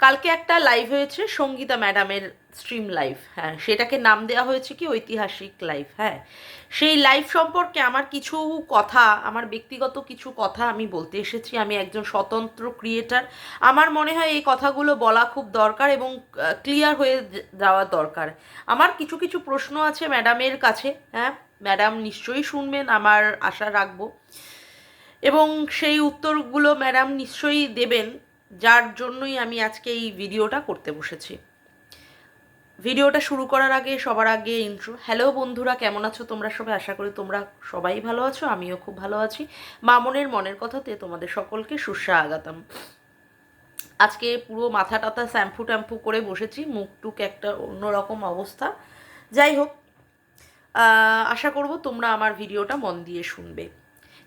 কালকে একটা লাইভ হয়েছে সঙ্গীতা ম্যাডামের স্ট্রিম লাইভ। হ্যাঁ, সেটাকে নাম দেওয়া হয়েছে কি ঐতিহাসিক লাইভ। হ্যাঁ, সেই লাইভ সম্পর্কে আমার কিছু কথা, আমার ব্যক্তিগত কিছু কথা আমি বলতে এসেছি। আমি একজন স্বতন্ত্র ক্রিয়েটার। আমার মনে হয় এই কথাগুলো বলা খুব দরকার এবং ক্লিয়ার হয়ে যাওয়া দরকার। আমার কিছু কিছু প্রশ্ন আছে ম্যাডামের কাছে। হ্যাঁ, ম্যাডাম নিশ্চয়ই শুনবেন, আমার আশা রাখবো, এবং সেই উত্তরগুলো ম্যাডাম নিশ্চয়ই দেবেন, যার জন্যই আমি আজকে এই ভিডিওটা করতে বসেছি। ভিডিওটা শুরু করার আগে সবার আগে ইন্ট্রো। হ্যালো বন্ধুরা, কেমন আছো তোমরা সবাই? আশা করি তোমরা সবাই ভালো আছো, আমিও খুব ভালো আছি। মামনের মনের কথাতে তোমাদের সকলকে সুস্বাগতম। আজকে পুরো মাথা টাথা শ্যাম্পু ট্যাম্পু করে বসেছি, মুখ টুক একটা অন্যরকম অবস্থা। যাই হোক, আশা করব তোমরা আমার ভিডিওটা মন দিয়ে শুনবে।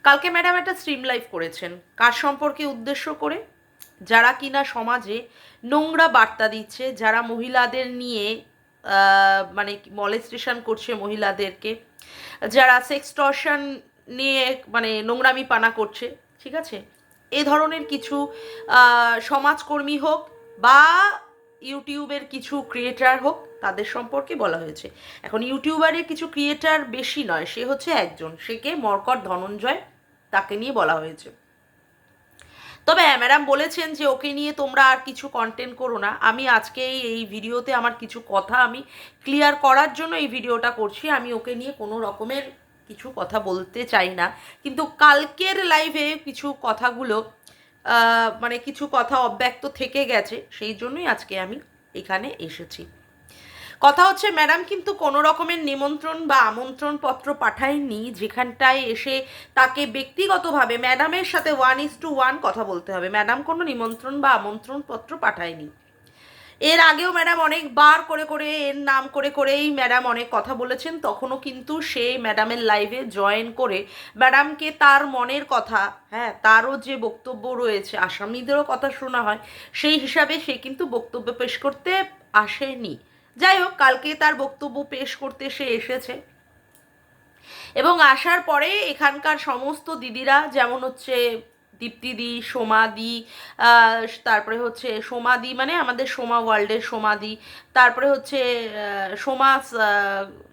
কালকে ম্যাডাম একটা স্ট্রিম লাইভ করেছেন। কার সম্পর্কে উদ্দেশ্য করে? যারা কিনা সমাজে নোংরা বার্তা দিচ্ছে, যারা মহিলাদের নিয়ে মানে মলেস্টেশন করছে মহিলাদেরকে, যারা সেক্সটর্শন নিয়ে মানে নোংরামি পানা করছে, ঠিক আছে, এ ধরনের কিছু সমাজকর্মী হোক বা ইউটিউবের কিছু ক্রিয়েটার হোক, তাদের সম্পর্কে বলা হয়েছে। এখন ইউটিউবারের কিছু ক্রিয়েটার বেশি নয়, সে হচ্ছে একজন, সে কে মরকট ধনঞ্জয়, তাকে নিয়ে বলা হয়েছে। তবে ম্যাডাম বলেছেন যে ওকে নিয়ে তোমরা আর কিছু কন্টেন্ট করো না। আমি আজকে এই ভিডিওতে আমার কিছু কথা আমি ক্লিয়ার করার জন্য এই ভিডিওটা করছি। আমি ওকে নিয়ে কোনো রকমের কিছু কথা বলতে চাই না, কিন্তু কালকের লাইভে কিছু কথাগুলো মানে কিছু কথা অব্যক্ত থেকে গেছে, সেই জন্যই আজকে আমি এখানে এসেছি। কথা হচ্ছে, ম্যাডাম কিন্তু কোনো রকমের নিমন্ত্রণ বা আমন্ত্রণ পত্র পাঠায়নি যেখানটায় এসে তাকে ব্যক্তিগতভাবে ম্যাডামের সাথে 1:1 কথা বলতে হবে। ম্যাডাম কোনো নিমন্ত্রণ বা আমন্ত্রণ পত্র পাঠায়নি। এর আগেও ম্যাডাম অনেকবার করে করে এর নাম করে করেই ম্যাডাম অনেক কথা বলেছেন, তখনও কিন্তু সে ম্যাডামের লাইভে জয়েন করে ম্যাডামকে তার মনের কথা, হ্যাঁ, তারও যে বক্তব্য রয়েছে, আসামিদেরও কথা শোনা হয়, সেই হিসাবে সে কিন্তু বক্তব্য পেশ করতে আসেনি। যাই হোক, কালকে তার বক্তব্য পেশ করতে সে এসেছে এবং আসার পরে এখানকার সমস্ত দিদিরা, যেমন হচ্ছে দীপ্তিদি, সোমাদি, তারপরে হচ্ছে সোমাদি মানে আমাদের সোমা ওয়ার্ল্ডের সোমাদি, তারপরে হচ্ছে সোমা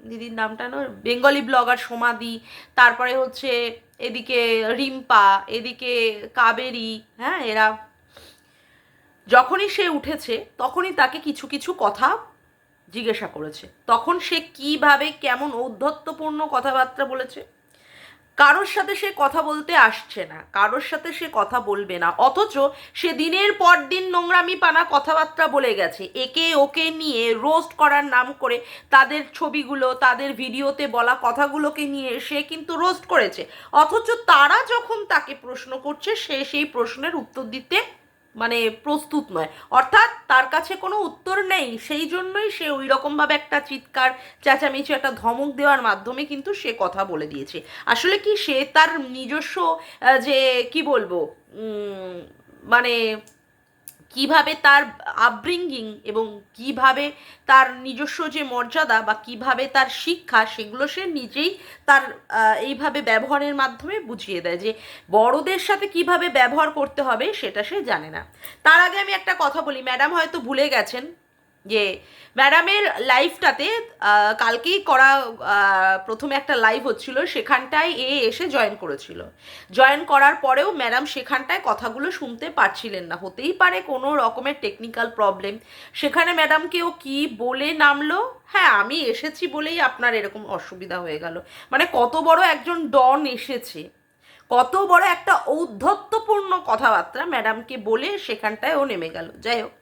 দিদির নামটা না, বেঙ্গলি ব্লগার সোমাদি, তারপরে হচ্ছে এদিকে রিম্পা, এদিকে কাবেরী, হ্যাঁ, এরা যখনই সে উঠেছে তখনই তাকে কিছু কিছু কথা জিজ্ঞাসা করেছে। তখন সে কিভাবে কেমন ঔদ্ধত্যপূর্ণ কথাবার্তা বলেছে। কারোর সাথে সে কথা বলতে আসছে না, কারোর সাথে সে কথা বলবে না, অথচ সে দিনের পর দিন নোংরামি পানা কথাবার্তা বলে গেছে। একে ওকে নিয়ে রোস্ট করার নাম করে তাদের ছবিগুলো, তাদের ভিডিওতে বলা কথাগুলোকে নিয়ে সে কিন্তু রোস্ট করেছে, অথচ তারা যখন তাকে প্রশ্ন করছে সে সেই প্রশ্নের উত্তর দিতে মানে প্রস্তুত নয়, অর্থাৎ তার কাছে কোনো উত্তর নেই। সেই জন্যই সে ওই রকমভাবে একটা চিৎকার চেঁচামেচি একটা ধমক দেওয়ার মাধ্যমে কিন্তু সে কথা বলে দিয়েছে। আসলে কি সে তার নিজস্ব যে কি বলবো মানে কিভাবে তার আপব্রিঙ্গিং এবং কিভাবে তার নিজস্ব যে মর্যাদা বা কিভাবে তার শিক্ষা, সেগুলো সে নিজেই তার এইভাবে ব্যবহারের মাধ্যমে বুঝিয়ে দেয় যে বড়দের সাথে কিভাবে ব্যবহার করতে হবে সেটা সে জানে না। তার আগে আমি একটা কথা বলি, ম্যাডাম হয়তো ভুলে গেছেন যে ম্যাডামের লাইভটাতে কালকেই করা প্রথমে একটা লাইভ হচ্ছিল, সেখানটায় এসে জয়েন করেছিল। জয়েন করার পরেও ম্যাডাম সেখানটায় কথাগুলো শুনতে পারছিলেন না, হতেই পারে কোনো রকমের টেকনিক্যাল প্রবলেম। সেখানে ম্যাডামকে ও কী বলে নামলো, হ্যাঁ আমি এসেছি বলেই আপনার এরকম অসুবিধা হয়ে গেল। মানে কত বড় একজন ডন এসেছে, কত বড় একটা ঔদ্ধত্যপূর্ণ কথাবার্তা ম্যাডামকে বলে সেখানটায় ও নেমে গেল। যাই হোক,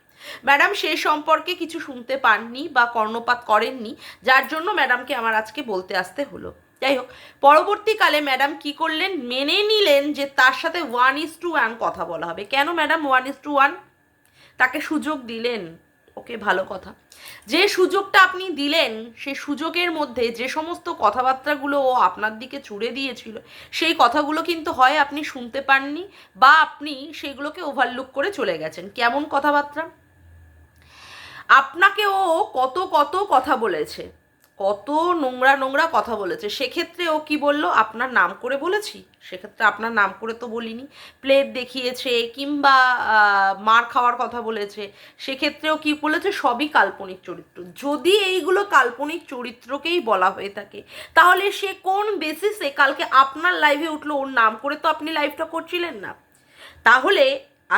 ম্যাডাম সে সম্পর্কে কিছু শুনতে পাননি বা কর্ণপাত করেননি, যার জন্য ম্যাডামকে আমার আজকে বলতে আসতে হলো। যাই হোক, পরবর্তীকালে ম্যাডাম কি করলেন, মেনে নিলেন যে তার সাথে 1:1 কথা বলা হবে। কেন ম্যাডাম 1:1? তাকে সুযোগ দিলেন, ওকে, ভালো কথা। যে সুযোগটা আপনি দিলেন, সেই সুযোগের মধ্যে যে সমস্ত কথাবার্তাগুলো ও আপনার দিকে ছুড়ে দিয়েছিল, সেই কথাগুলো কিন্তু হয় আপনি শুনতে পাননি বা আপনি সেগুলোকে ওভারলুক করে চলে গেছেন। কেমন কথাবার্তা? আপনাকে ও কত কত কথা বলেছে, কত নোংরা নোংরা কথা বলেছে। সেক্ষেত্রে ও কি বলল, আপনার নাম করে বলেছি? সেক্ষেত্রে আপনার নাম করে তো বলিনি। প্লেট দেখিয়েছে কিংবা মার খাওয়ার কথা বলেছে, সেক্ষেত্রেও কি বলেছে, সবই কাল্পনিক চরিত্র। যদি এইগুলো কাল্পনিক চরিত্রকেই বলা হয়ে থাকে, তাহলে সে কোন বেসিসে কালকে আপনার লাইভে উঠলো? ওর নাম করে তো আপনি লাইভটা করছিলেন না। তাহলে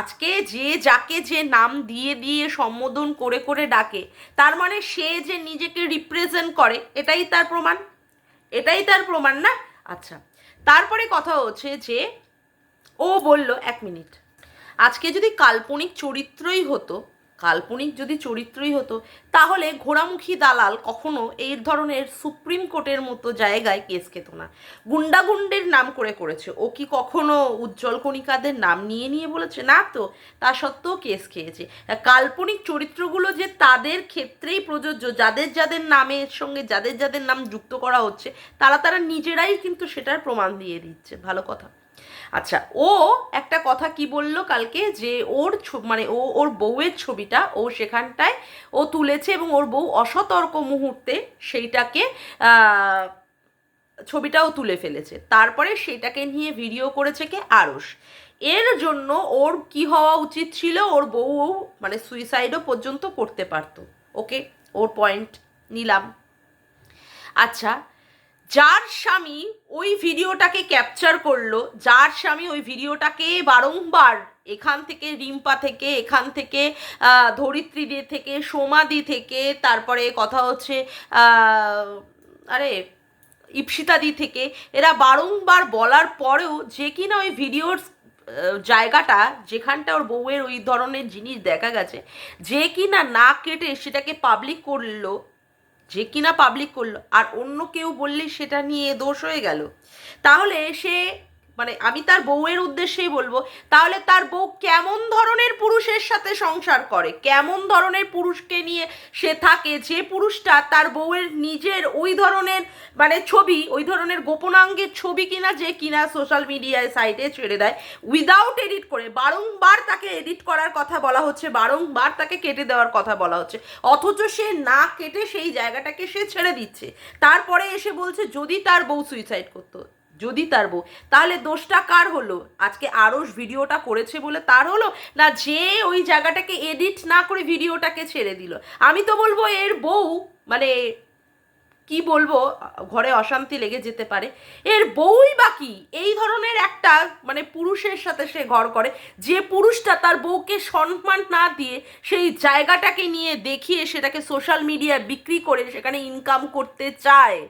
আজকে যে যাকে যে নাম দিয়ে দিয়ে সম্বোধন করে করে ডাকে, তার মানে সে যে নিজেকে রিপ্রেজেন্ট করে, এটাই তার প্রমাণ, এটাই তার প্রমাণ না? আচ্ছা, তারপরে কথা হচ্ছে যে ও বলল, এক মিনিট, আজকে যদি কাল্পনিক চরিত্রই হতো, কাল্পনিক যদি চরিত্রই হতো, তাহলে ঘোড়ামুখী দালাল কখনো এই ধরনের সুপ্রিম কোর্টের মতো জায়গায় কেস খেত না। গুন্ডাগুন্ডের নাম করে করেছে, ও কি কখনো উজ্জ্বল কণিকাদের নাম নিয়ে নিয়ে বলেছে? না তো, তা সত্ত্বেও কেস খেয়েছে। কাল্পনিক চরিত্রগুলো যে তাদের ক্ষেত্রেই প্রযোজ্য, যাদের যাদের নামের সঙ্গে যাদের যাদের নাম যুক্ত করা হচ্ছে, তারা তারা নিজেরাই কিন্তু সেটার প্রমাণ দিয়ে দিচ্ছে। ভালো কথা। আচ্ছা, ও একটা কথা কি বললো কালকে, যে ওর মানে ওর বউয়ের ছবিটা ও সেখানটায় ও তুলেছে এবং ওর বউ অসতর্ক মুহূর্তে সেইটাকে ছবিটাও তুলে ফেলেছে। তারপরে সেটাকে নিয়ে ভিডিও করেছে কে? আরশ। এর জন্য ওর কি হওয়া উচিত ছিল, ওর বউ মানে সুইসাইডও পর্যন্ত করতে পারতো। ওকে, ওর পয়েন্ট নিলাম। আচ্ছা, যার স্বামী ওই ভিডিওটাকে ক্যাপচার করলো, যার স্বামী ওই ভিডিওটাকে বারংবার এখান থেকে রিম্পা থেকে, এখান থেকে ধরিত্রী দি থেকে, সোমাদি থেকে, তারপরে কথা হচ্ছে আরে ইপসিতাদি থেকে, এরা বারংবার বলার পরেও যে কিনা ওই ভিডিওর জায়গাটা যেখানটা ওর বউয়ের ওই ধরনের জিনিস দেখা গেছে, যে কিনা না কেটে সেটাকে পাবলিক করলো, যে কিনা পাবলিক করলো, আর অন্য কেউ বললেই সেটা নিয়ে দোষ হয়ে গেল। তাহলে সে মানে আমি তার বউয়ের উদ্দেশ্যেই বলবো, তাহলে তার বউ কেমন ধরনের পুরুষের সাথে সংসার করে, কেমন ধরনের পুরুষকে নিয়ে সে থাকে, যে পুরুষটা তার বউয়ের নিজের ওই ধরনের মানে ছবি, ওই ধরনের গোপনাঙ্গের ছবি কিনা যে কিনা সোশ্যাল মিডিয়ায় সাইটে ছেড়ে দেয় উইদাউট এডিট করে। বারংবার তাকে এডিট করার কথা বলা হচ্ছে, বারংবার তাকে কেটে দেওয়ার কথা বলা হচ্ছে, অথচ সে না কেটে সেই জায়গাটাকে সে ছেড়ে দিচ্ছে। তারপরে এসে বলছে যদি তার বউ সুইসাইড করতো, যদি তার বউ, তাহলে দোষটা কার হলো? আজকে আরশ ভিডিওটা করেছে বলে তার হলো, না যে ওই জায়গাটাকে এডিট না করে ভিডিওটাকে ছেড়ে দিল? আমি তো বলবো এর বউ মানে কি বলবো, ঘরে অশান্তি লেগে যেতে পারে। এর বউই বাকি এই ধরনের একটা মানে পুরুষের সাথে সে ঘর করে, যে পুরুষটা তার বউকে সম্মান না দিয়ে সেই জায়গাটাকে নিয়ে দেখিয়ে সেটাকে সোশ্যাল মিডিয়ায় বিক্রি করে সেখানে ইনকাম করতে চায়।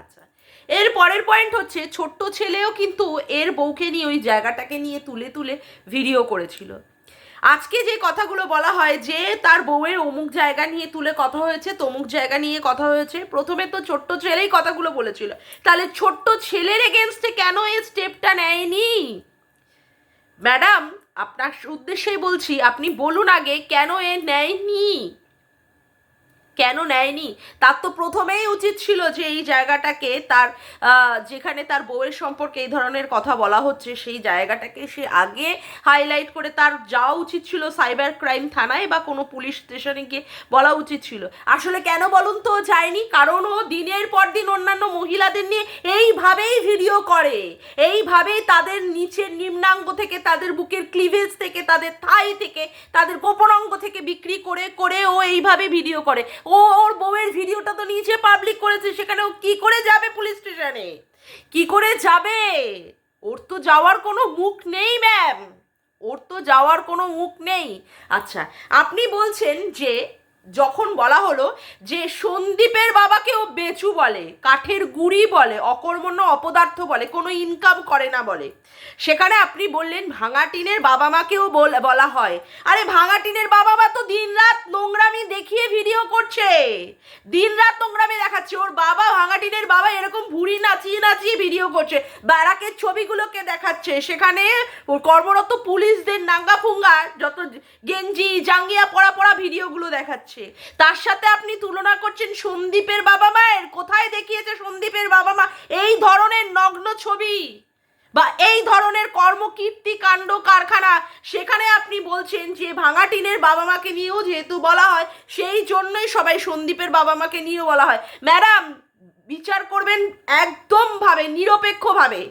আচ্ছা, এর পরের পয়েন্ট হচ্ছে ছোট্ট ছেলেও কিন্তু এর বউকে নিয়ে ওই জায়গাটাকে নিয়ে তুলে তুলে ভিডিও করেছিল। আজকে যে কথাগুলো বলা হয় যে তার বউয়ের অমুক জায়গা নিয়ে তুলে কথা হয়েছে, তমুক জায়গা নিয়ে কথা হয়েছে, প্রথমে তো ছোট্ট ছেলেই কথাগুলো বলেছিল, তাহলে ছোট্ট ছেলের এগেনস্টে কেন এই স্টেপটা নেয়নি? ম্যাডাম, আপনার উদ্দেশ্যেই বলছি, আপনি বলুন আগে কেন এ নেয়নি, কেন নেয়নি? তার তো প্রথমেই উচিত ছিল যে এই জায়গাটাকে তার যেখানে তার বউয়ের সম্পর্কে এই ধরনের কথা বলা হচ্ছে সেই জায়গাটাকে সে আগে হাইলাইট করে তার যাওয়া উচিত ছিল সাইবার ক্রাইম থানায় বা কোনো পুলিশ স্টেশনে গিয়ে বলা উচিত ছিল। আসলে কেন বলুন তো যায়নি? কারণ ও দিনের পর দিন অন্যান্য মহিলাদের নিয়ে এইভাবেই ভিডিও করে, এইভাবেই তাদের নিচের নিম্নাঙ্গ থেকে, তাদের বুকের ক্লিভেজ থেকে, তাদের থাই থেকে, তাদের গোপনাঙ্গ থেকে বিক্রি করে করে ও এইভাবে ভিডিও করে। ওর বউয়ের ভিডিওটা তো নিচে পাবলিক করেছে, সেখানে ও কি করে যাবে পুলিশ স্টেশনে? কি করে যাবে? ওর তো যাওয়ার কোনো মুখ নেই ম্যাম, ওর তো যাওয়ার কোনো মুখ নেই। আচ্ছা, আপনি বলছেন যে যখন বলা হলো যে সন্দীপের বাবাকে ও বেচু বলে, কাঠের গুঁড়ি বলে, অকর্মণ্য অপদার্থ বলে, কোনো ইনকাম করে না বলে, সেখানে আপনি বললেন ভাঙা টিনের বাবা মাকেও বলা হয়। আরে ভাঙা টিনের বাবা মা তো দিনরাত নোংরামি দেখিয়ে ভিডিও করছে, দিনরাত নোংরামি দেখাচ্ছে। ওর বাবা ভাঙা টিনের বাবা এরকম ভুঁড়ি নাচিয়ে নাচিয়ে ভিডিও করছে, ব্যারাকের ছবিগুলোকে দেখাচ্ছে, সেখানে কর্মরত পুলিশদের নাঙ্গা ফুঙ্গা যত গেঞ্জি জাঙ্গিয়া পরা পরা ভিডিওগুলো দেখাচ্ছে। তার সাথে আপনি তুলনা করছেন সন্দীপের বাবা মায়ের। কোথায় দেখিয়েছে সন্দীপের বাবা মা এই ধরনের নগ্ন ছবি? বা এই ধরনের কর্মকীর্তি কাণ্ড কারখানা, সেখানে আপনি বলছেন যে ভাঙা টিনের বাবা মাকে নিয়েও যেহেতু বলা হয় সেই জন্যই সবাই সন্দীপের বাবা মাকে নিয়েও বলা হয়। ম্যাডাম, বিচার করবেন একদম ভাবে, নিরপেক্ষভাবে।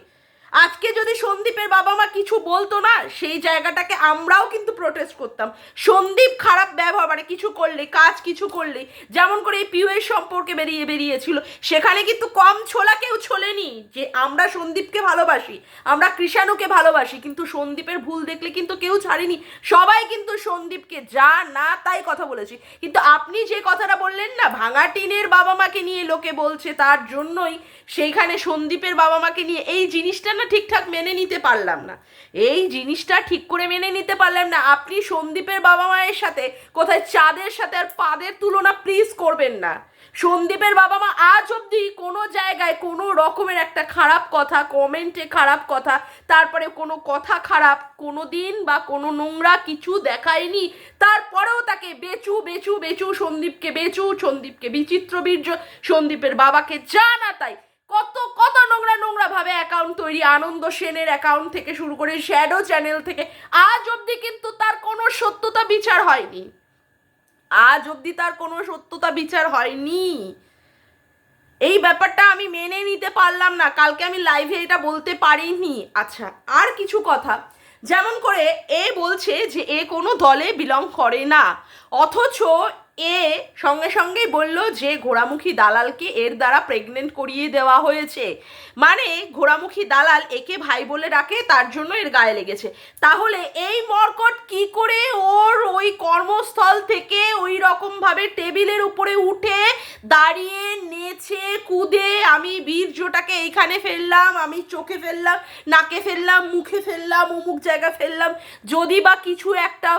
আজকে যদি সন্দীপের বাবা মা কিছু বলতো না, সেই জায়গাটাকে আমরাও কিন্তু প্রোটেস্ট করতাম। সন্দীপ খারাপ ব্যবহার মানে কিছু করলে, কাজ কিছু করলে, যেমন করে এই পিউয়ের সম্পর্কে বেরিয়েছিল, সেখানে কিন্তু কম ছোলা কেউ ছোলেনি যে আমরা সন্দীপকে ভালোবাসি, আমরা কৃষাণুকে ভালোবাসি, কিন্তু সন্দীপের ভুল দেখলে কিন্তু কেউ ছাড়েনি। সবাই কিন্তু সন্দীপকে যা না তাই কথা বলেছি। কিন্তু আপনি যে কথাটা বললেন না, ভাঙা টিনের বাবা মাকে নিয়ে লোকে বলছে, তার জন্যই সেইখানে সন্দীপের বাবা মাকে নিয়ে, এই জিনিসটা না ঠিকঠাক মেনে নিতে পারলাম না। এই জিনিসটা ঠিক করে মেনে নিতে পারলাম না। আপনি সন্দীপের বাবা মায়ের সাথে কোথায় চাঁদের সাথে আর পাদের তুলনা প্লিজ করবেন না। সন্দীপের বাবা মা আজ অবধি কোনো জায়গায় কোনো রকমের একটা খারাপ কথা, কমেন্টে খারাপ কথা, তারপরে কোনো কথা খারাপ কোনো দিন বা কোনো নোংরা কিছু দেখায়নি। তারপরেও তাকে বেচু বেচু বেচু, সন্দীপকে বেচু, সন্দীপকে বিচিত্র বীর্য, সন্দীপের বাবাকে যা না তাই, কত কত নোংরা ভাবে অ্যাকাউন্ট তৈরি, আনন্দ সেনের অ্যাকাউন্ট থেকে শুরু করে শ্যাডো চ্যানেল থেকে, আজ অবধি কিন্তু তার কোনো সত্যতা বিচার হয়নি। আজ অবধি তার কোনো সত্যতা বিচার হয়নি। এই ব্যাপারটা আমি মেনে নিতে পারলাম না। কালকে আমি লাইভে এটা বলতে পারিনি। আচ্ছা, আর কিছু কথা, যেমন করে এ বলছে যে এ কোনো দলে বিলং করে না, অথচ এ সঙ্গে সঙ্গেই বলল যে ঘোড়ামুখী দালালকে এর দ্বারা প্রেগনেন্ট করিয়ে দেওয়া হয়েছে, মানে ঘোড়ামুখী দালাল একে ভাই বলে ডাকে, তার জন্য এর গায়ে লেগেছে। তাহলে এই মর্কট কি করে ওর ওই কর্মস্থল থেকে ওই রকমভাবে টেবিলের উপরে উঠে দাঁড়িয়ে নেচে কুদে, আমি বীর্যটাকে এইখানে ফেললাম, আমি চোখে ফেললাম, নাকে ফেললাম, মুখে ফেললাম, অমুক জায়গা ফেললাম, যদি বা কিছু একটা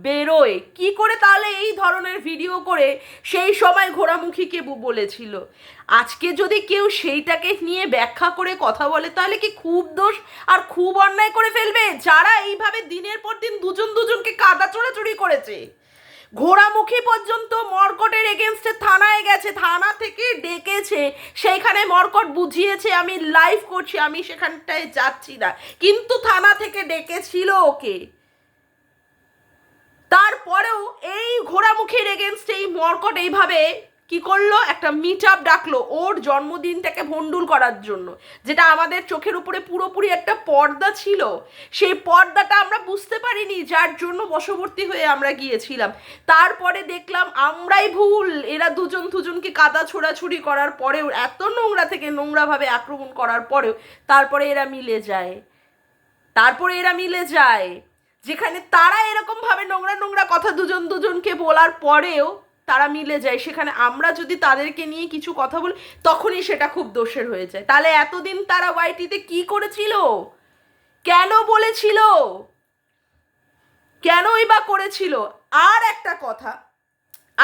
বেরোয় কি করে, তাহলে এই ধরনের ভিডিও করে সেই সময় ঘোড়ামুখীকে বলেছিল। আজকে যদি কেউ সেইটাকে নিয়ে ব্যাখ্যা করে কথা বলে, তাহলে কি খুব দোষ আর খুব অন্যায় করে ফেলবে যারা এইভাবে দিনের পর দিন দুজনকে কাদা চোরাচুরি করেছে। ঘোড়ামুখী পর্যন্ত মর্কটের এগেনস্টে থানায় গেছে, থানা থেকে ডেকেছে, সেইখানে মর্কট বুঝিয়েছে আমি লাইভ করছি, আমি সেখানটায় যাচ্ছি না, কিন্তু থানা থেকে ডেকেছিল ওকে। তারপরেও এই ঘোড়ামুখীর এগেনস্টে এই মর্কট এইভাবে কি করলো, একটা মিট আপ ডাকলো ওর জন্মদিনটাকে ভণ্ডুল করার জন্য, যেটা আমাদের চোখের উপরে পুরোপুরি একটা পর্দা ছিল। সেই পর্দাটা আমরা বুঝতে পারিনি, যার জন্য বশবর্তী হয়ে আমরা গিয়েছিলাম। তারপরে দেখলাম আমরাই ভুল, এরা দুজনকে কাদা ছোড়াছুড়ি করার পরেও, এত নোংরা থেকে নোংরাভাবে আক্রমণ করার পরেও তারপরে এরা মিলে যায়। যেখানে তারা এরকমভাবে নোংরা কথা দুজনকে বলার পরেও তারা মিলে যায়, সেখানে আমরা যদি তাদেরকে নিয়ে কিছু কথা বলি তখনই সেটা খুব দোষের হয়ে যায়। তাহলে এতদিন তারা ওয়াইটিতে কি করেছিল, কেন বলেছিল, কেনই বা করেছিল? আর একটা কথা,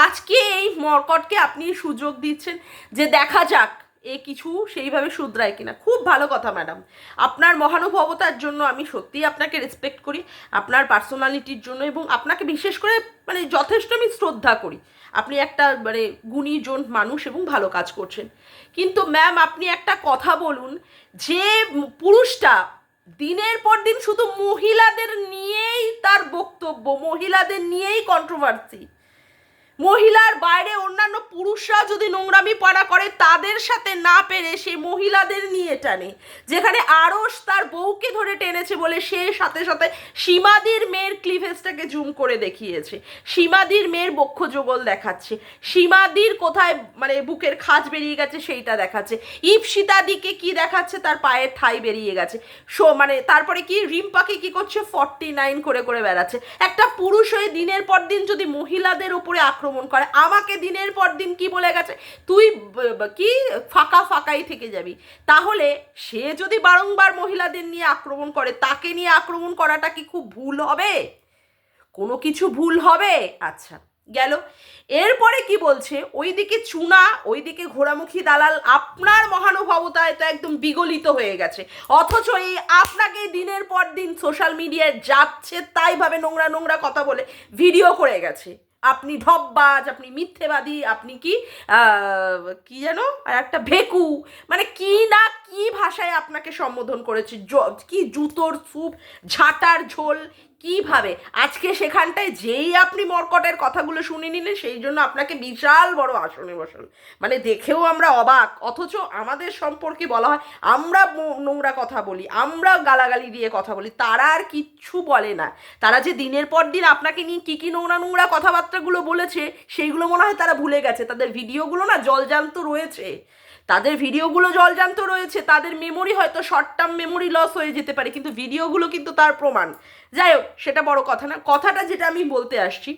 আজকে এই মর্কটকে আপনি সুযোগ দিচ্ছেন যে দেখা যাক এ কিছু সেইভাবে শুধরায় কিনা। খুব ভালো কথা ম্যাডাম, আপনার মহানুভবতার জন্য আমি সত্যিই আপনাকে রেসপেক্ট করি, আপনার পার্সোনালিটির জন্য, এবং আপনাকে বিশেষ করে মানে যথেষ্ট আমি শ্রদ্ধা করি। আপনি একটা মানে গুণীজন মানুষ এবং ভালো কাজ করছেন। কিন্তু ম্যাম, আপনি একটা কথা বলুন, যে পুরুষটা দিনের পর দিন শুধু মহিলাদের নিয়েই তার বক্তব্য, মহিলাদের নিয়েই কন্ট্রোভার্সি, মহিলার বাইরে অন্যান্য পুরুষরা যদি নোংরামি পাড়া করে তাদের সাথে না পেরে সে মহিলাদের নিয়ে টানে। যেখানে আরশ তার বউকে ধরে টেনেছে বলে সে সাথে সাথে সীমাদির মেয়ের ক্লিভেজটাকে জুম করে দেখিয়েছে, সীমাদির মেয়ের বক্ষ যুগল দেখাচ্ছে, সীমাদির কোথায় মানে বুকের খাঁজ বেরিয়ে গেছে সেইটা দেখাচ্ছে, ইপসিতাদিকে কি দেখাচ্ছে, তার পায়ের ঠাই বেরিয়ে গেছে। মানে তারপরে কি রিম্পাকে কি করছে, 49 করে বেড়াচ্ছে। একটা পুরুষ হয়ে দিনের পর দিন যদি মহিলাদের উপরে আক্রমণ করে, আমাকে দিনের পর দিন কি বলে গেছে, তুই কি ফাঁকাই থেকে যাবি, তাহলে সে যদি বারংবার মহিলাদের নিয়ে আক্রমণ করে, তাকে নিয়ে আক্রমণ করাটা কি খুব ভুল হবে? কোনো কিছু ভুল হবে? আচ্ছা, গেল। এরপরে কি বলছে, ওইদিকে চুনা, ওইদিকে ঘোড়ামুখী দালাল আপনার মহানুভবতায় তো একদম বিগলিত হয়ে গেছে, অথচ এই আপনাকে দিনের পর দিন সোশ্যাল মিডিয়ায় যাচ্ছে তাই ভাবে নোংরা কথা বলে ভিডিও করে গেছে। আপনি ঢপবাজ, আপনি মিথ্যেবাদী, আপনি কি কি যেন আর একটা ভেকু, মানে কি না কি ভাষায় আপনাকে সম্বোধন করেছে, কি জুতোর স্যুপ, ঝাঁটার ঝোল, কিভাবে আজকে সেখানটায় যেই আপনি মর্কটের কথাগুলো শুনে নিলেন, সেই জন্য আপনাকে বিশাল বড় আসনে বসাল। মানে দেখেও আমরা অবাক, অথচ আমাদের সম্পর্কে বলা হয় আমরা নোংরা কথা বলি, আমরা গালাগালি দিয়ে কথা বলি, তারা আর কিচ্ছু বলে না। তারা যে দিনের পর দিন আপনাকে নিয়ে কী কী নোংরা নোংরা কথাবার্তাগুলো বলেছে, সেইগুলো মনে হয় তারা ভুলে গেছে। তাদের ভিডিওগুলো না জলজান্ত রয়েছে, তাদের ভিডিওগুলো জলজান্ত রয়েছে, তাদের মেমোরি হয়তো শর্ট টার্ম মেমোরি লস হয়ে যেতে পারে, কিন্তু ভিডিওগুলো কিন্তু তার প্রমাণ। যাই হোক, সেটা বড় কথা না। কথাটা যেটা আমি বলতে আসছি,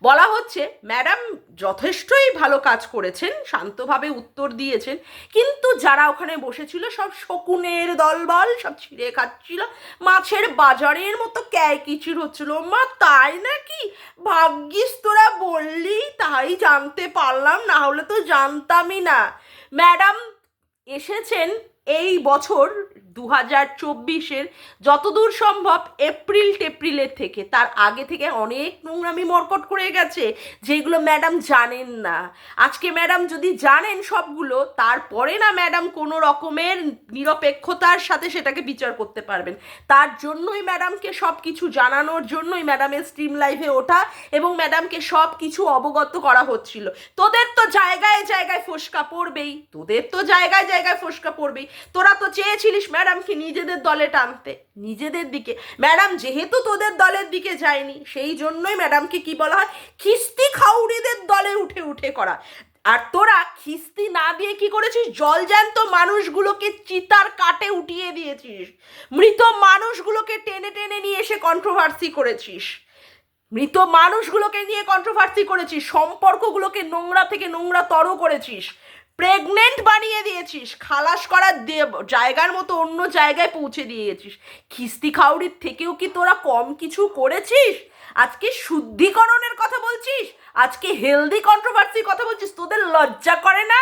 বলা হচ্ছে ম্যাডাম যথেষ্টই ভালো কাজ করেছেন, শান্তভাবে উত্তর দিয়েছেন, কিন্তু যারা ওখানে বসেছিল সব শকুনের দলবল, সব ছিঁড়ে খাচ্ছিল, মাছের বাজারের মতো ক্যায়কিচির হচ্ছিল। মা তাই নাকি? ভাগ্যিস তোরা বললি, তাই জানতে পারলাম, না হলে তো জানতামই না। ম্যাডাম এসেছেন এই বছর 2024-এর যতদূর সম্ভব এপ্রিলের থেকে, তার আগে থেকে অনেক নোংরামি মর্কট করে গেছে, যেগুলো ম্যাডাম জানেন না। আজকে ম্যাডাম যদি জানেন সবগুলো, তারপরে না ম্যাডাম কোনো রকমের নিরপেক্ষতার সাথে সেটাকে বিচার করতে পারবেন। তার জন্যই ম্যাডামকে সব কিছু জানানোর জন্যই ম্যাডামের স্ট্রিম লাইভে ওঠা এবং ম্যাডামকে সব কিছু অবগত করা হচ্ছিল। তোদের তো জায়গায় জায়গায় ফোসকা পড়বেই, তোদের তো জায়গায় জায়গায় ফোসকা পড়বেই। তোরা তো চেয়েছিলিস ম্যাডামকে নিজেদের দলে টানতে, নিজেদের দিকে। ম্যাডাম যেহেতু তোদের দলের দিকে যায়নি, সেই জন্যই ম্যাডামকে কি বলা হয়, খিস্তি খাউড়িদের দলে উঠে উঠে করা। আর তোরা খিস্তি না দিয়ে কি করেছিস, জলজ্যান্ত মানুষগুলোকে চিতার কাটে উঠিয়ে দিয়েছিস, মৃত মানুষগুলোকে টেনে টেনে নিয়ে এসে কন্ট্রোভার্সি করেছিস, মৃত মানুষগুলোকে নিয়ে কন্ট্রোভার্সি করেছিস, সম্পর্কগুলোকে নোংরা থেকে নোংরা তর করেছিস, প্রেগনেন্ট বানিয়ে দিয়েছিস, খালাস করার জায়গার মতো অন্য জায়গায় পৌঁছে দিয়ে গেছিস। খিস্তি খাউড়ির থেকেও কি তোরা কম কিছু করেছিস? আজকে শুদ্ধিকরণের কথা বলছিস, আজকে হেলদি কন্ট্রোভার্সির কথা বলছিস, তোদের লজ্জা করে না?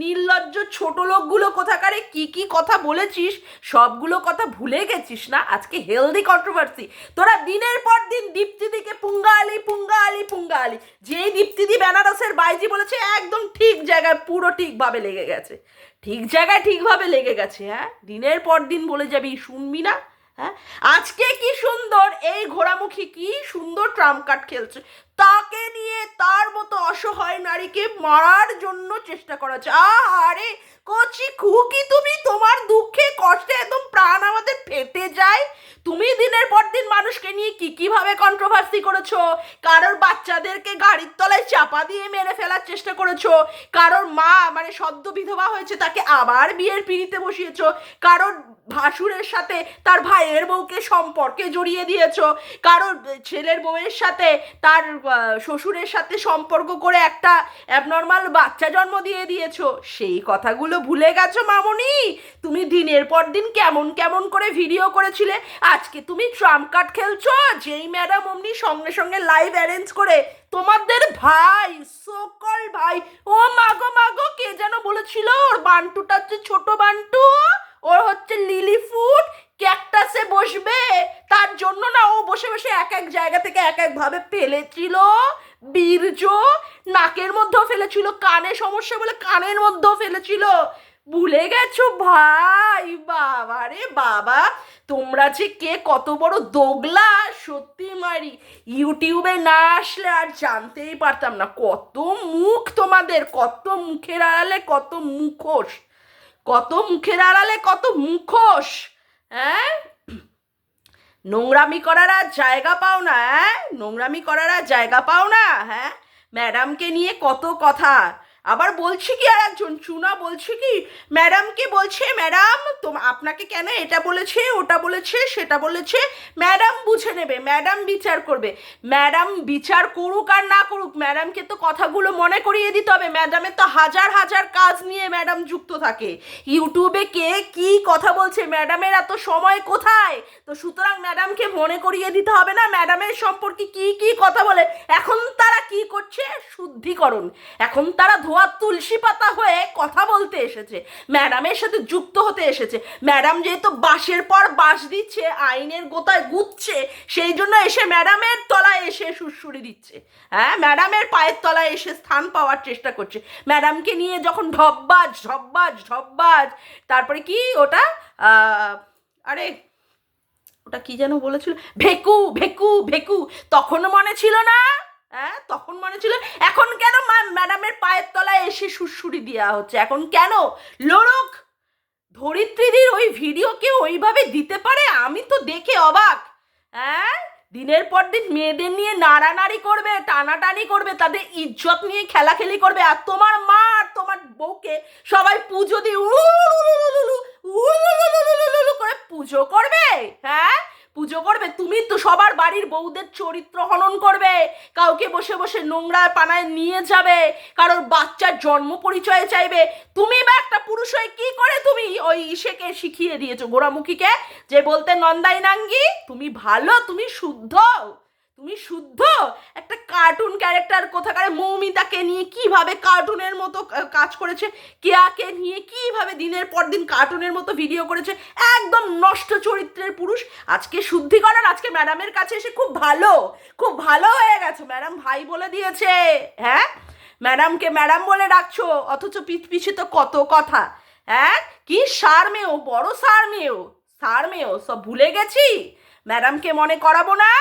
নির্লজ্জ ছোট লোকগুলো কোথাকারে কি কি কথা বলেছিস, সবগুলো কথা ভুলে গেছিস না? আজকে হেলদি কন্ট্রোভার্সি। তোরা দিনের পর দিন দীপ্তিদিকে পুঙ্গা আলি পুঙ্গা আলি পুঙ্গা আলি, যেই দীপ্তিদি বেনারসের বাইজি বলেছে একদম ঠিক জায়গায় পুরো ঠিকভাবে লেগে গেছে, ঠিক জায়গায় ঠিকভাবে লেগে গেছে। হ্যাঁ, দিনের পর দিন বলে যাবি, শুনবি না? হ্যাঁ, আজকে কি সুন্দর এই ঘোড়ামুখী কি সুন্দর ট্রাম্প কার্ড খেলছে, তাকে নিয়ে তার মতো অসহায় নারীকে মারার জন্য চেষ্টা করা হচ্ছে। আরে কচি খুকি, তুমি তোমার দুঃখে কষ্টে একদম প্রাণ আমাদের ফেটে যায়। তুমি দিনের পর দিন মানুষকে নিয়ে কি কিভাবে কন্ট্রোভার্সি করেছো, কারোর বাচ্চাদেরকে গাড়ির তলায় চাপা দিয়ে মেরে ফেলার চেষ্টা করেছো, কারোর মা মানে সদ্য বিধবা হয়েছে তাকে আবার বিয়ের পিঁড়িতে বসিয়েছো, কারোর ভাসুরের সাথে তার ভাইয়ের বউকে সম্পর্কে জড়িয়ে দিয়েছো, কারোর ছেলের বউয়ের সাথে তার শ্বশুরের সাথে সম্পর্ক করে একটা অ্যাবনর্মাল বাচ্চা জন্ম দিয়ে দিয়েছো। সেই কথাগুলো ভুলে গেছো মামনি? তুমি দিনের পর দিন কেমন কেমন করে ভিডিও করেছিলে, আজকে তুমি ট্রাম্প কার্ড খেলছো। যেই ম্যাডাম অমনি সঙ্গে সঙ্গে লাইভ অ্যারেঞ্জ করে তোমাদের ভাই, সকল ভাই, ও মাগো মাগো, কে যেন বলেছিল ওর বান্টুটা হচ্ছে ছোট বান্টু, ওর হচ্ছে লিলি ফুড, ক্যাকটাসে বসবে, তার জন্য না ও বসে বসে এক এক জায়গা থেকে এক এক ভাবে ফেলেছিল বীর্য, নাকের মধ্যেও ফেলেছিল, কানে সমস্যা বলে কানের মধ্যেও ফেলেছিল। ভুলে গেছো ভাই? বাবা রে বাবা, তোমরা যে কে কত বড় দোগলা, সত্যি মারি, ইউটিউবে না আসলে আর জানতেই পারতাম না। কত মুখ তোমাদের, কত মুখের আড়ালে কত মুখোশ, কত মুখের আড়ালে কত মুখোশ। হ্যাঁ, নোংরামি করার আর জায়গা পাও না? হ্যাঁ, নোংরামি করার আর জায়গা পাও না? হ্যাঁ, ম্যাডামকে নিয়ে কত কথা। আবার বলছি কি, আর একজন চুনা বলছে কি, ম্যাডামকে বলছে ম্যাডাম আপনাকে কেন এটা বলেছে, ওটা বলেছে, সেটা বলেছে, ম্যাডাম বুঝে নেবে, ম্যাডাম বিচার করবে। ম্যাডাম বিচার করুক আর না করুক, ম্যাডামকে তো কথাগুলো মনে করিয়ে দিতে হবে। ম্যাডামের তো হাজার হাজার কাজ নিয়ে ম্যাডাম যুক্ত থাকে, ইউটিউবে কে কি কথা বলছে, ম্যাডামের এত সময় কোথায়? তো সুতরাং ম্যাডামকে মনে করিয়ে দিতে হবে না ম্যাডামের সম্পর্কে কি কি কথা বলে। এখন তারা কি করছে, শুদ্ধ শুদ্ধিকরণ। এখন তারা ধোয়া তুলসী পাতা হয়ে কথা বলতে এসেছে, ম্যাডামের সাথে যুক্ত হতে এসেছে। ম্যাডাম যেহেতু বাঁশের পর বাঁশ দিচ্ছে, আইনের গোতায় গুচ্ছে, সেই জন্য এসে ম্যাডামের তলায় এসে সুরসুরি দিচ্ছে। হ্যাঁ, ম্যাডামের পায়ের তলায় এসে স্থান পাওয়ার চেষ্টা করছে। ম্যাডামকে নিয়ে যখন ঢব্বাজ ঢব্বাজ ঢব্বাজ, তারপরে কি ওটা আরে ওটা কি যেন বলেছিল, ভেকু ভেকু ভেকু, তখনও মনে ছিল না? হ্যাঁ, তখন মনে ছিল। এখন কেন ম্যাডামের পায়ের তলায় এসে সুরসুরি দেওয়া হচ্ছে? এখন কেন লোরক ধরিত্রীদির ওই ভিডিও কেউ ওইভাবে দিতে পারে? আমি তো দেখে অবাক। হ্যাঁ, দিনের পর দিন মেয়েদের নিয়ে নাড়ানাড়ি করবে, টানাটানি করবে, তাদের ইজ্জত নিয়ে খেলাখেলি করবে, আর তোমার মা আর তোমার বউকে সবাই পুজো দিয়ে করে পুজো করবে। হ্যাঁ, পুজো করবে। তুমি তো সবার বাড়ির বউদের চরিত্র হনন করবে, কাউকে বসে বসে নোংরা পানায় নিয়ে যাবে, কারোর বাচ্চার জন্ম পরিচয় চাইবে। তুমি বা একটা পুরুষ হয়ে কি করে তুমি ওই ইসেকে শিখিয়ে দিয়েছো, গোড়ামুখীকে, যে বলতে নন্দাই নাঙ্গি? তুমি ভালো, তুমি শুদ্ধ, তুমি শুদ্ধ। একটা কার্টুন ক্যারেক্টার কোথাকার মৌমিতাকে নিয়ে কিভাবে কার্টুনের মতো কাজ করেছে, কেয়াকে নিয়ে কিভাবে দিনের পর দিন কার্টুনের মতো ভিডিও করেছে, একদম নষ্ট চরিত্রের পুরুষ। আজকে শুদ্ধিকরণ, আজকে ম্যাডামের কাছে এসে খুব ভালো, খুব ভালো হয়ে গেছে। ম্যাডাম ভাই বলে দিয়েছে। হ্যাঁ, ম্যাডামকে ম্যাডাম বলে ডাকছো, অথচ পিছে তো কত কথা। হ্যাঁ, কি সার মেয়েও, বড় সার মেয়েও, সার মেয়েও সব ভুলে গেছি। ম্যাডামকে মনে করাবো না?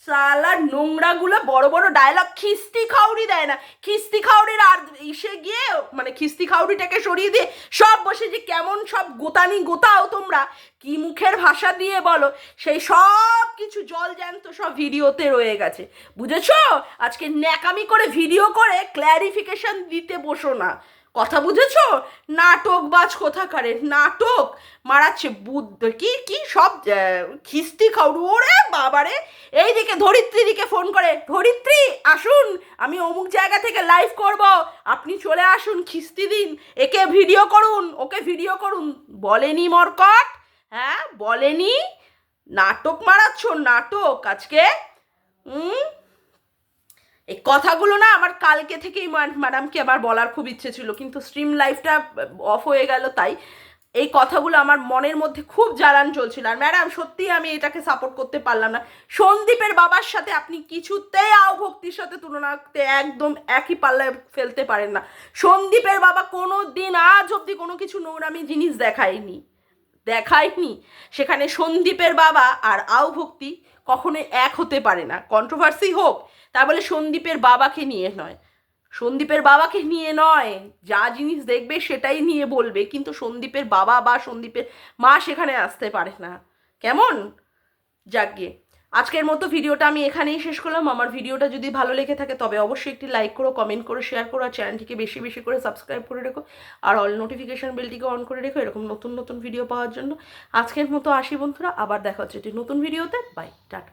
সালা নোংরাগুলো বড় বড় ডায়লগ খিস্তি খাউড়ি দেয় না। খিস্তি খাউড়ির আর ইসে গিয়ে, মানে খিস্তি খাউড়িটাকে সরিয়ে দিয়ে সব বসে যে কেমন সব গোতানি গোতাও তোমরা, কি মুখের ভাষা দিয়ে বলো, সেই সব কিছু জল জ্যান্ত সব ভিডিওতে রয়ে গেছে। বুঝেছো? আজকে ন্যাকামি করে ভিডিও করে ক্ল্যারিফিকেশন দিতে বসো না। কথা বুঝেছো? নাটকবাজ কোথাকারের, নাটক মারাচ্ছে বুদ্ধ কি কি সব খিস্তি খাউড়ু। ওরে বাবারে, এইদিকে ধরিত্রীদিকে ফোন করে, ধরিত্রী আসুন, আমি অমুক জায়গা থেকে লাইভ করব, আপনি চলে আসুন, খিস্তি দিন, একে ভিডিও করুন, ওকে ভিডিও করুন। বলেনি মরকট? হ্যাঁ, বলেনি? নাটক মারাচ্ছ, নাটক আজকে। এই কথাগুলো না আমার কালকে থেকেই ম্যাডামকে আমার বলার খুব ইচ্ছে ছিল, কিন্তু স্ট্রিম লাইভটা অফ হয়ে গেল, তাই এই কথাগুলো আমার মনের মধ্যে খুব জ্বালান চলছিল। আর ম্যাডাম সত্যিই আমি এটাকে সাপোর্ট করতে পারলাম না। সন্দীপের বাবার সাথে আপনি কিছুতেই আও-ভক্তির সাথে তুলনা করতে একদম একই পাল্লায় ফেলতে পারেন না। সন্দীপের বাবা কোনো দিন আজ অব্দি কোনো কিছু নোংরামি জিনিস দেখায়নি। সেখানে সন্দীপের বাবা আর আও-ভক্তি কখনো এক হতে পারে না। কন্ট্রোভার্সি হোক, তা বলে সন্দীপের বাবাকে নিয়ে নয়, সন্দীপের বাবাকে নিয়ে নয়, যা জিনিস দেখবে সেটাই নিয়ে বলবে, কিন্তু সন্দীপের বাবা বা সন্দীপের মা সেখানে আসতে পারে না। কেমন? যাকগে, আজকের মতো ভিডিওটা আমি এখানেই শেষ করলাম। আমার ভিডিওটা যদি ভালো লেগে থাকে তবে অবশ্যই একটি লাইক করো, কমেন্ট করো, শেয়ার করো, আর চ্যানেলটিকে বেশি বেশি করে সাবস্ক্রাইব করে রেখো, আর অল নোটিফিকেশান বেলটিকে অন করে রেখো এরকম নতুন নতুন ভিডিও পাওয়ার জন্য। আজকের মতো আসি বন্ধুরা, আবার দেখা হচ্ছে একটি নতুন ভিডিওতে। Bye, tata.